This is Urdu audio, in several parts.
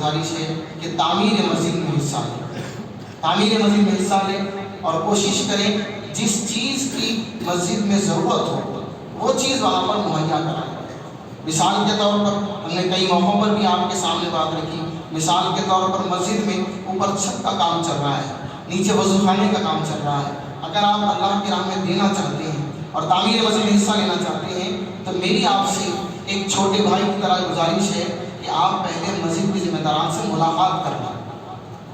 گزارش ہے کہ تعمیر مسجد میں حصہ لیں، تعمیر مسجد میں حصہ لیں اور کوشش کریں جس چیز کی مسجد میں ضرورت ہو وہ چیز وہاں پر مہیا کرائیں۔ مثال کے طور پر ہم نے کئی موقعوں پر بھی آپ کے سامنے بات رکھی، مثال کے طور پر مسجد میں اوپر چھت کا کام چل رہا ہے، نیچے وضو خانے کا کام چل رہا ہے، اگر آپ اللہ کی راہ میں دینا چاہتے ہیں اور تعمیر مسجد میں حصہ لینا چاہتے ہیں تو میری آپ سے ایک چھوٹے بھائی کی طرح گزارش ہے کہ آپ پہلے مسجد کے ذمہ داران سے ملاقات کر لیں،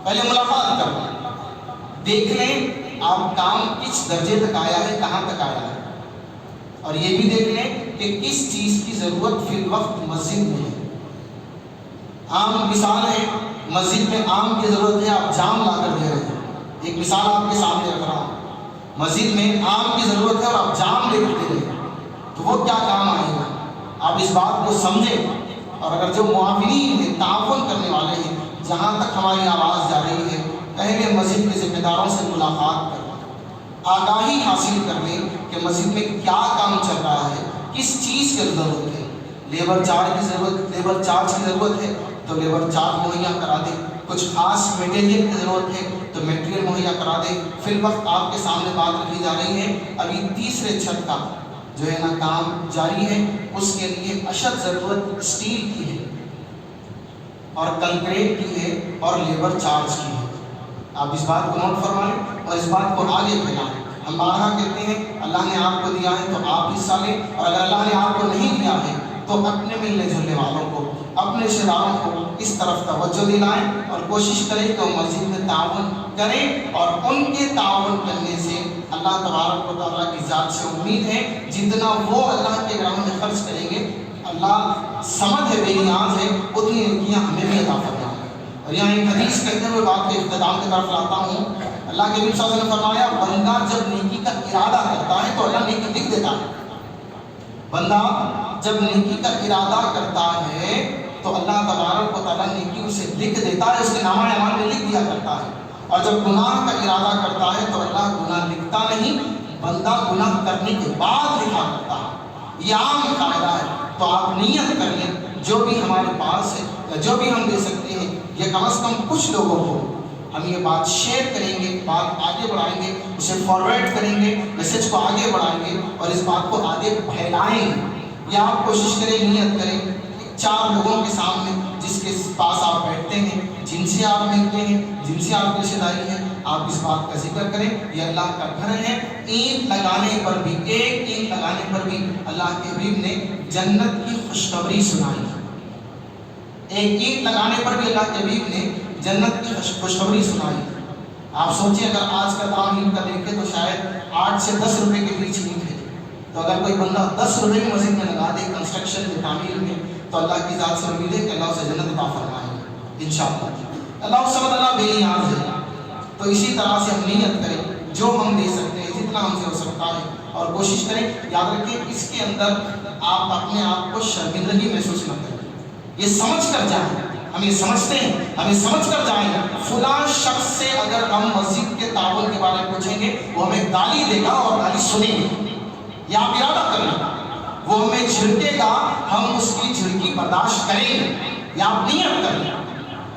پہلے ملاقات کر لیں، دیکھ لیں آپ کام کس درجے تک آیا ہے، کہاں تک آیا ہے، اور یہ بھی دیکھ لیں کہ کس چیز کی ضرورت فی الوقت مسجد میں ہے۔ عام مثال ہے، مسجد میں آم کی ضرورت ہے، آپ جام لا کر دے رہے ہیں، ایک مثال آپ کے سامنے رکھ رہا ہوں، مسجد میں آم کی ضرورت ہے اور آپ جام لے کر دے رہے ہیں، تو وہ کیا کام آئے گا؟ آپ اس بات کو سمجھیں، اور اگر جو معاونین ہیں، تعاون کرنے والے ہیں، جہاں تک ہماری آواز جا رہی ہے پہلے مسجد کے ذمہ داروں سے ملاقات کریں، آگاہی حاصل کر لیں کہ مسجد میں کیا کام چل رہا ہے، کس چیز کی ضرورت ہے، لیبر چارج کی ضرورت ہے تو لیبر چارج مہیا کرا دیں، کچھ خاص میٹیریل کی ضرورت ہے تو میٹیریل مہیا کرا دیں۔ فی الوقت آپ کے سامنے بات رکھی جا رہی ہے، ابھی تیسرے چھت کا جو ہے نا کام جاری ہے، اس کے لیے اشد ضرورت اسٹیل کی ہے اور کنکریٹ کی ہے اور لیبر چارج کی ہے۔ آپ اس بات کو نوٹ فرما لیں اور اس بات کو آگے پھیلائیں۔ ہم بارہا کہتے ہیں اللہ نے آپ کو دیا ہے تو آپ حصہ لیں، اور اگر اللہ نے آپ کو نہیں دیا ہے تو اپنے ملنے جلنے والوں کو، اپنے رشتے داروں کو اس طرف توجہ دلائیں اور کوشش کریں کہ وہ مسجد میں تعاون کریں، اور ان کے تعاون کرنے سے اللہ تبارک و تعالیٰ کی ذات سے امید ہے جتنا وہ اللہ کے راہ میں خرچ کریں گے، اللہ سمجھ ہے، بے نیاز ہے، اتنی نیکیاں ہمیں بھی عطا فرمائے۔ اور یہاں ایک حدیث کہتے ہوئے بات کے اختتام کی طرف لاتا ہوں، اللہ کے نبی صلی اللہ علیہ وسلم نے فرمایا بندہ جب نیکی کا ارادہ کرتا ہے تو اللہ نیکی لکھ دیتا ہے، بندہ جب نیکی کا ارادہ کرتا ہے تو اللہ تبارک و تعالیٰ نیکی اسے لکھ دیتا ہے، اس کے نامہ اعمال میں لکھ دیا کرتا ہے، اور جب گناہ کا ارادہ کرتا ہے تو اللہ گناہ لکھتا نہیں، بندہ گناہ کرنے کے بعد لکھا کرتا ہے، یہ عام قاعدہ ہے۔ تو آپ نیت کر لیں جو بھی ہمارے پاس ہے یا جو بھی ہم دے سکتے ہیں، یہ کم از کم کچھ لوگوں کو ہم یہ بات شیئر کریں گے، بات آگے بڑھائیں گے، اسے فارورڈ کریں گے، میسج کو آگے بڑھائیں گے اور اس بات کو آگے پھیلائیں گے۔ یا آپ کوشش کریں، نیت کریں، 4 لوگوں کے سامنے جس کے پاس آپ بیٹھتے ہیں، جن سے آپ ملتے ہیں، جن سے آپ کی رشتہ داری ہے، آپ اس بات کا ذکر کریں یہ اللہ کا گھر ہے۔ اینٹ لگانے پر بھی، ایک اینٹ لگانے پر بھی اللہ کے حبیب نے جنت کی خوشخبری سنائی، ایک اینٹ لگانے پر بھی اللہ کے حبیب نے جنت کی خوشخبری سنائی۔ آپ سوچیں اگر آج کا دام اینٹ کا دیکھیں تو شاید 8 سے 10 روپے کے بیچ اینٹ ہے، تو اگر کوئی بندہ 10 روپے کی مسجد میں لگا دے کنسٹرکشن میں، تعمیر میں، تو اللہ کی ذات سے امید ہے کہ اللہ اسے جنت عطا فرمائے گا انشاءاللہ۔ اللہ سبحانہ اللہ بے نیاز ہے، تو اسی طرح سے ہم نیت کریں جو ہم دے سکتے ہیں، جتنا ہم سے ہو سکتا ہے، اور کوشش کریں، یاد رکھیں اس کے اندر آپ اپنے آپ کو شرمندگی محسوس نہ کریں، یہ سمجھ کر جائیں، ہم یہ سمجھتے ہیں، ہمیں سمجھ کر جائیں فلاں شخص سے اگر ہم مسجد کے تعاون کے بارے میں پوچھیں گے وہ ہمیں گالی دے گا اور گالی سنیں گے، یا آپ ارادہ کر لیں، وہ ہمیں جھڑکے گا، ہم اس کی جھڑکی برداشت کریں گے، یا آپ نیت کر لیں۔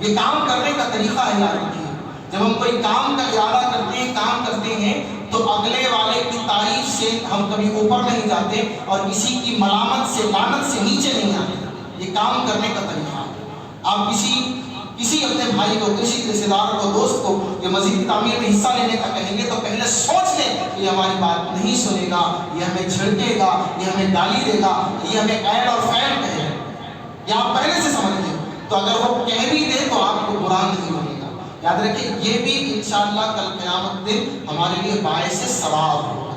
یہ کام کرنے کا طریقہ ہے، یاد رکھیے جب ہم کوئی کام کا ارادہ کرتے ہیں، کام کرتے ہیں تو اگلے والے کی تعریف سے ہم کبھی اوپر نہیں جاتے اور کسی کی ملامت سے، لعنت سے نیچے نہیں آتے، یہ کام کرنے کا طریقہ ہے۔ آپ کسی اپنے بھائی کو، کسی رشتے دار کو، دوست کو یہ مسجد کی تعمیر میں حصہ لینے کا کہیں گے تو پہلے سوچ لیں کہ یہ ہماری بات نہیں سنے گا، یہ ہمیں جھڑکے گا، یہ ہمیں گالی دے گا، یہ ہمیں قید اور فعل کہے گا، یہ آپ پہلے سے سمجھ لیں، تو اگر وہ کہہ بھی دے تو آپ کو برا نہیں لگے گا۔ یاد رکھیں یہ بھی انشاءاللہ کل قیامت دن ہمارے لیے باعث ثواب ہوگا،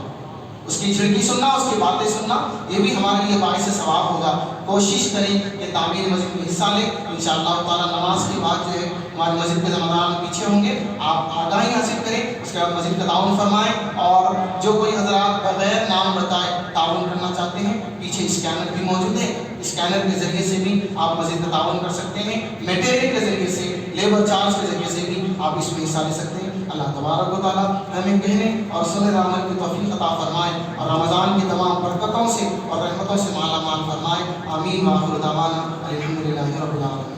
اس کی جھڑکی سننا، اس کی باتیں سننا، یہ بھی ہمارے لیے باعث ثواب ہوگا۔ کوشش کریں کہ تعمیر مسجد میں حصہ لیں، انشاءاللہ تعالیٰ نماز کے بعد جو ہے ہماری مسجد کے ذمہ داران پیچھے ہوں گے، آپ آگاہی حاصل کریں، اس کے بعد مسجد کا تعاون فرمائیں، اور جو کوئی حضرات بغیر نام بتائے تعاون کرنا چاہتے ہیں پیچھے اسکینر بھی موجود ہے، اسکینر کے ذریعے سے بھی آپ مسجد کا تعاون کر سکتے ہیں، میٹیریل کے ذریعے سے، لیبر چارج کے ذریعے سے بھی آپ اس میں حصہ لے سکتے ہیں۔ اللہ تبارک و تعالیٰ ہمیں کہنے اور سننے عمل کی توفیق عطا فرمائے اور رمضان کی تمام برکتوں سے اور رحمتوں سے مالا مال فرمائے، آمین۔ وآخر دعوانا الحمدللہ رب العالمین۔